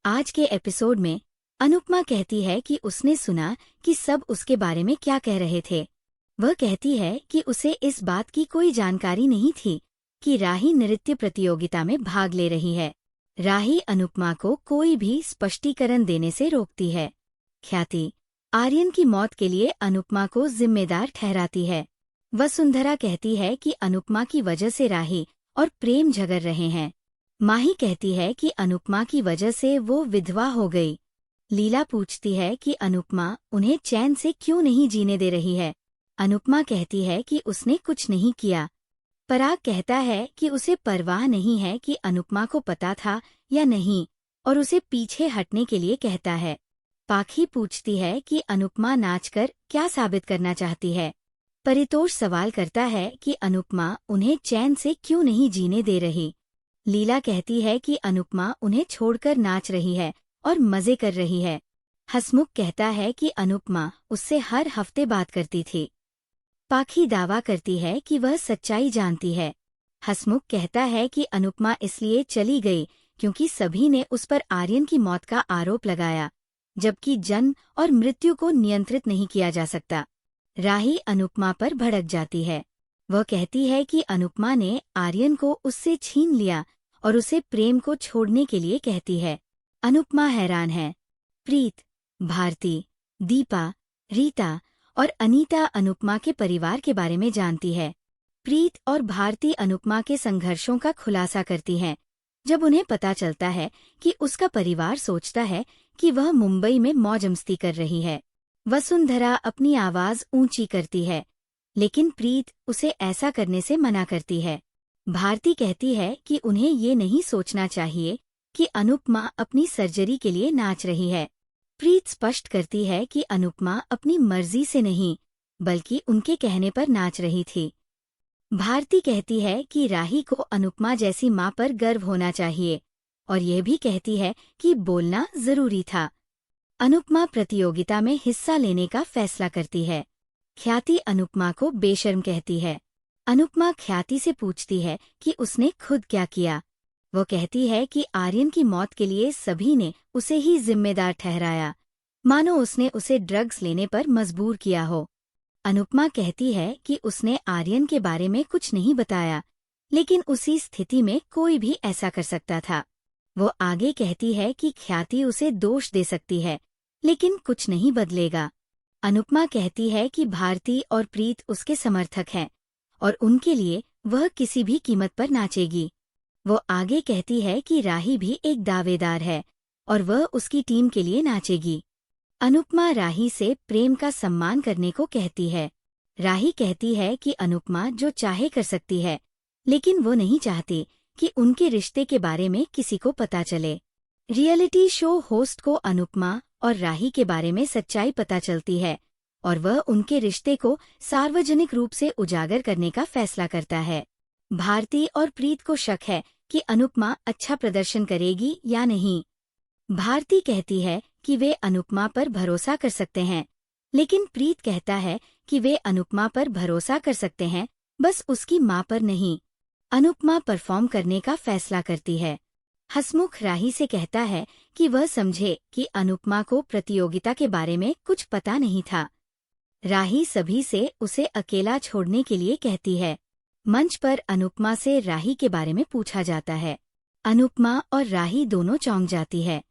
आज के एपिसोड में अनुपमा कहती है कि उसने सुना कि सब उसके बारे में क्या कह रहे थे। वह कहती है कि उसे इस बात की कोई जानकारी नहीं थी कि राही नृत्य प्रतियोगिता में भाग ले रही है। राही अनुपमा को कोई भी स्पष्टीकरण देने से रोकती है। ख्याति आर्यन की मौत के लिए अनुपमा को जिम्मेदार ठहराती है। वसुंधरा कहती है कि अनुपमा की वजह से राही और प्रेम झगड़ रहे हैं। माही कहती है कि अनुपमा की वजह से वो विधवा हो गई। लीला पूछती है कि अनुपमा उन्हें चैन से क्यों नहीं जीने दे रही है। अनुपमा कहती है कि उसने कुछ नहीं किया। पराग कहता है कि उसे परवाह नहीं है कि अनुपमा को पता था या नहीं और उसे पीछे हटने के लिए कहता है। पाखी पूछती है कि अनुपमा नाचकर क्या साबित करना चाहती है। परितोष सवाल करता है कि अनुपमा उन्हें चैन से क्यों नहीं जीने दे रही। लीला कहती है कि अनुपमा उन्हें छोड़कर नाच रही है और मजे कर रही है। हसमुख कहता है कि अनुपमा उससे हर हफ्ते बात करती थी। पाखी दावा करती है कि वह सच्चाई जानती है। हसमुख कहता है कि अनुपमा इसलिए चली गई क्योंकि सभी ने उस पर आर्यन की मौत का आरोप लगाया, जबकि जन्म और मृत्यु को नियंत्रित नहीं किया जा सकता। राही अनुपमा पर भड़क जाती है। वह कहती है कि अनुपमा ने आर्यन को उससे छीन लिया और उसे प्रेम को छोड़ने के लिए कहती है। अनुपमा हैरान है। प्रीत, भारती, दीपा, रीता और अनीता अनुपमा के परिवार के बारे में जानती है। प्रीत और भारती अनुपमा के संघर्षों का खुलासा करती हैं जब उन्हें पता चलता है कि उसका परिवार सोचता है कि वह मुंबई में मौज-मस्ती कर रही है। वसुंधरा अपनी आवाज ऊंची करती है, लेकिन प्रीत उसे ऐसा करने से मना करती है। भारती कहती है कि उन्हें ये नहीं सोचना चाहिए कि अनुपमा अपनी सर्जरी के लिए नाच रही है। प्रीत स्पष्ट करती है कि अनुपमा अपनी मर्जी से नहीं, बल्कि उनके कहने पर नाच रही थी। भारती कहती है कि राही को अनुपमा जैसी मां पर गर्व होना चाहिए और यह भी कहती है कि बोलना जरूरी था। अनुपमा प्रतियोगिता में हिस्सा लेने का फैसला करती है। ख्याति अनुपमा को बेशर्म कहती है। अनुपमा ख्याति से पूछती है कि उसने खुद क्या किया। वो कहती है कि आर्यन की मौत के लिए सभी ने उसे ही जिम्मेदार ठहराया, मानो उसने उसे ड्रग्स लेने पर मजबूर किया हो। अनुपमा कहती है कि उसने आर्यन के बारे में कुछ नहीं बताया, लेकिन उसी स्थिति में कोई भी ऐसा कर सकता था। वो आगे कहती है कि ख्याति उसे दोष दे सकती है, लेकिन कुछ नहीं बदलेगा। अनुपमा कहती है कि भारती और प्रीत उसके समर्थक हैं और उनके लिए वह किसी भी कीमत पर नाचेगी। वो आगे कहती है कि राही भी एक दावेदार है और वह उसकी टीम के लिए नाचेगी। अनुपमा राही से प्रेम का सम्मान करने को कहती है। राही कहती है कि अनुपमा जो चाहे कर सकती है, लेकिन वो नहीं चाहती कि उनके रिश्ते के बारे में किसी को पता चले। रियलिटी शो होस्ट को अनुपमा और राही के बारे में सच्चाई पता चलती है और वह उनके रिश्ते को सार्वजनिक रूप से उजागर करने का फैसला करता है। भारती और प्रीत को शक है कि अनुपमा अच्छा प्रदर्शन करेगी या नहीं। भारती कहती है कि वे अनुपमा पर भरोसा कर सकते हैं, लेकिन प्रीत कहता है कि वे अनुपमा पर भरोसा कर सकते हैं, बस उसकी मां पर नहीं। अनुपमा परफॉर्म करने का फैसला करती है। हसमुख राही से कहता है कि वह समझे कि अनुपमा को प्रतियोगिता के बारे में कुछ पता नहीं था। राही सभी से उसे अकेला छोड़ने के लिए कहती है। मंच पर अनुपमा से राही के बारे में पूछा जाता है। अनुपमा और राही दोनों चौंक जाती है।